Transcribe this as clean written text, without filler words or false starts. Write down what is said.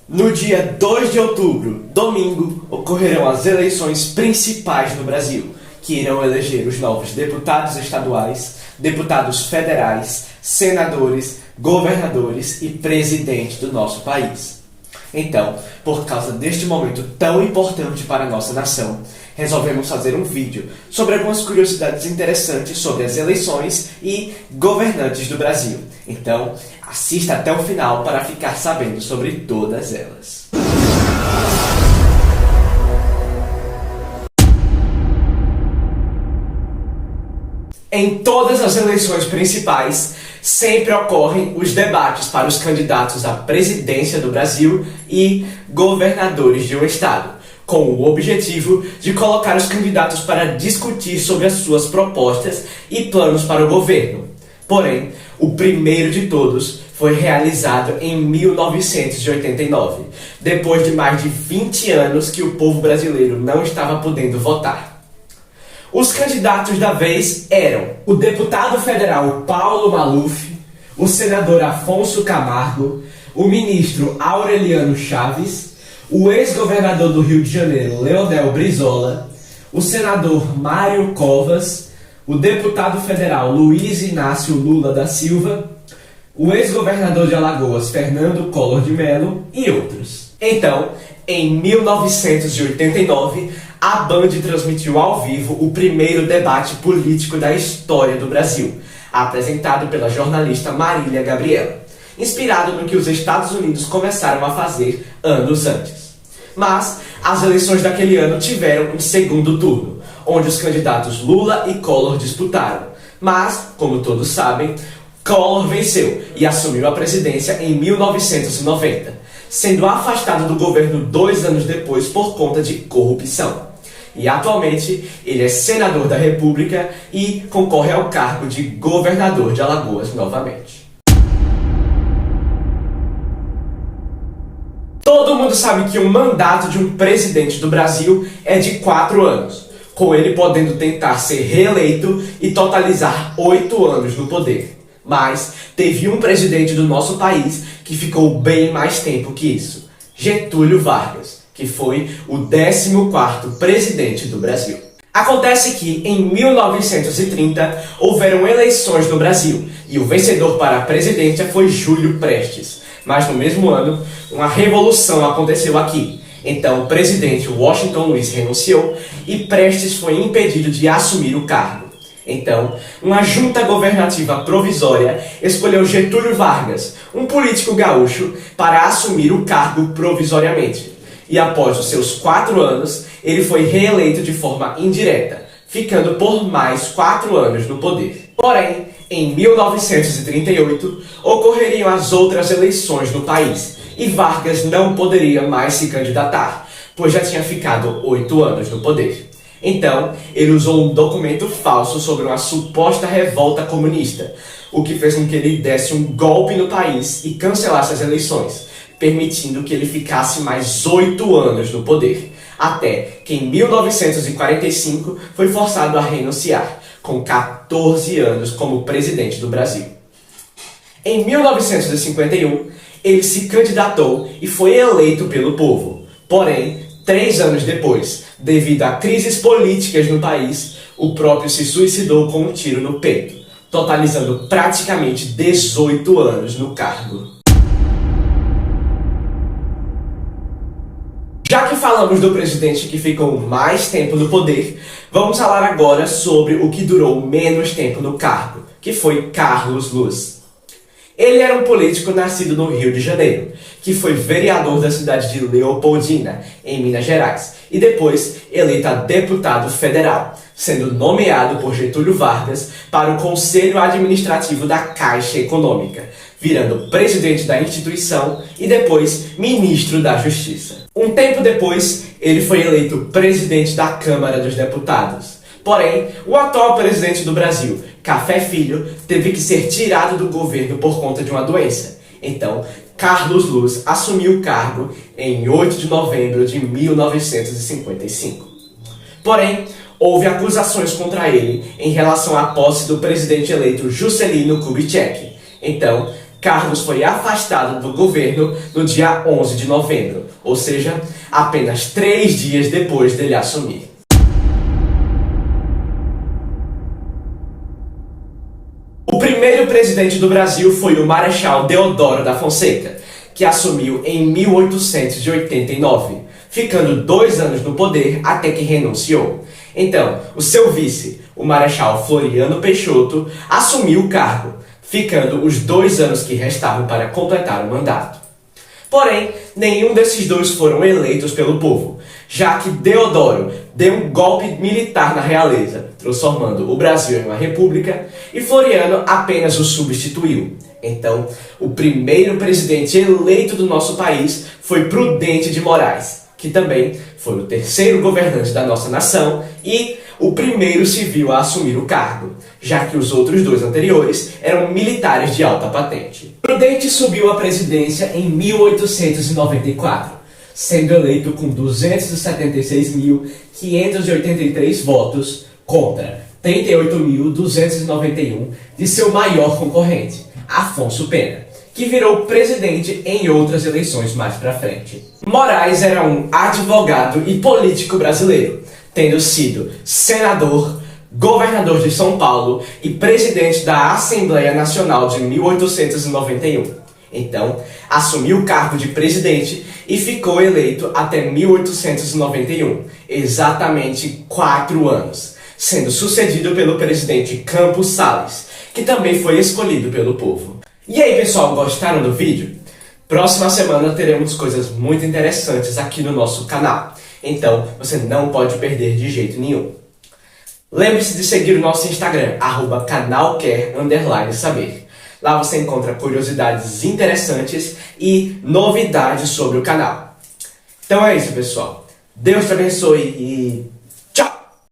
No dia 2 de outubro, domingo, ocorrerão as eleições principais no Brasil, que irão eleger os novos deputados estaduais, deputados federais, senadores, governadores e presidente do nosso país. Então, por causa deste momento tão importante para a nossa nação, resolvemos fazer um vídeo sobre algumas curiosidades interessantes sobre as eleições e governantes do Brasil. Então, assista até o final para ficar sabendo sobre todas elas. Em todas as eleições principais, sempre ocorrem os debates para os candidatos à presidência do Brasil e governadores de um estado, com o objetivo de colocar os candidatos para discutir sobre as suas propostas e planos para o governo. Porém, o primeiro de todos foi realizado em 1989, depois de mais de 20 anos que o povo brasileiro não estava podendo votar. Os candidatos da vez eram o deputado federal Paulo Maluf, o senador Afonso Camargo, o ministro Aureliano Chaves, o ex-governador do Rio de Janeiro Leonel Brizola, o senador Mário Covas, o deputado federal Luiz Inácio Lula da Silva, o ex-governador de Alagoas Fernando Collor de Mello e outros. Então, em 1989, a Band transmitiu ao vivo o primeiro debate político da história do Brasil, apresentado pela jornalista Marília Gabriela, inspirado no que os Estados Unidos começaram a fazer anos antes. Mas as eleições daquele ano tiveram um segundo turno, onde os candidatos Lula e Collor disputaram. Mas, como todos sabem, Collor venceu e assumiu a presidência em 1990, sendo afastado do governo 2 anos depois por conta de corrupção. E atualmente ele é senador da República e concorre ao cargo de governador de Alagoas novamente. Todo mundo sabe que o mandato de um presidente do Brasil é de 4 anos, com ele podendo tentar ser reeleito e totalizar 8 anos no poder. Mas teve um presidente do nosso país que ficou bem mais tempo que isso: Getúlio Vargas, que foi o 14º presidente do Brasil. Acontece que, em 1930, houveram eleições no Brasil, e o vencedor para a presidência foi Júlio Prestes. Mas no mesmo ano, uma revolução aconteceu aqui. Então o presidente Washington Luiz renunciou e Prestes foi impedido de assumir o cargo. Então, uma junta governativa provisória escolheu Getúlio Vargas, um político gaúcho, para assumir o cargo provisoriamente. E após os seus 4 anos, ele foi reeleito de forma indireta, ficando por mais 4 anos no poder. Porém, em 1938, ocorreriam as outras eleições no país, e Vargas não poderia mais se candidatar, pois já tinha ficado 8 anos no poder. Então, ele usou um documento falso sobre uma suposta revolta comunista, o que fez com que ele desse um golpe no país e cancelasse as eleições, permitindo que ele ficasse mais 8 anos no poder, até que em 1945 foi forçado a renunciar, com 14 anos como presidente do Brasil. Em 1951, ele se candidatou e foi eleito pelo povo. Porém, 3 anos depois, devido a crises políticas no país, o próprio se suicidou com um tiro no peito, totalizando praticamente 18 anos no cargo. Já que falamos do presidente que ficou mais tempo no poder, vamos falar agora sobre o que durou menos tempo no cargo, que foi Carlos Luz. Ele era um político nascido no Rio de Janeiro, que foi vereador da cidade de Leopoldina, em Minas Gerais, e depois eleito a deputado federal, sendo nomeado por Getúlio Vargas para o Conselho Administrativo da Caixa Econômica, virando presidente da instituição e depois ministro da Justiça. Um tempo depois, ele foi eleito presidente da Câmara dos Deputados. Porém, o atual presidente do Brasil, Café Filho, teve que ser tirado do governo por conta de uma doença. Então, Carlos Luz assumiu o cargo em 8 de novembro de 1955. Porém, houve acusações contra ele em relação à posse do presidente eleito Juscelino Kubitschek. Então, Carlos foi afastado do governo no dia 11 de novembro, ou seja, apenas 3 dias depois dele assumir. O primeiro presidente do Brasil foi o Marechal Deodoro da Fonseca, que assumiu em 1889, ficando 2 anos no poder até que renunciou. Então, o seu vice, o Marechal Floriano Peixoto, assumiu o cargo, ficando os 2 anos que restavam para completar o mandato. Porém, nenhum desses dois foram eleitos pelo povo, já que Deodoro deu um golpe militar na realeza, transformando o Brasil em uma república, e Floriano apenas o substituiu. Então, o primeiro presidente eleito do nosso país foi Prudente de Moraes, que também foi o terceiro governante da nossa nação e o primeiro civil a assumir o cargo, já que os outros 2 anteriores eram militares de alta patente. Prudente subiu à presidência em 1894, sendo eleito com 276.583 votos contra 38.291 de seu maior concorrente, Afonso Pena, que virou presidente em outras eleições mais pra frente. Moraes era um advogado e político brasileiro, tendo sido senador, governador de São Paulo e presidente da Assembleia Nacional de 1891. Então, assumiu o cargo de presidente e ficou eleito até 1891, exatamente 4 anos, sendo sucedido pelo presidente Campos Salles, que também foi escolhido pelo povo. E aí, pessoal, gostaram do vídeo? Próxima semana teremos coisas muito interessantes aqui no nosso canal, então você não pode perder de jeito nenhum. Lembre-se de seguir o nosso Instagram, @canalquer_saber. Lá você encontra curiosidades interessantes e novidades sobre o canal. Então é isso, pessoal. Deus te abençoe e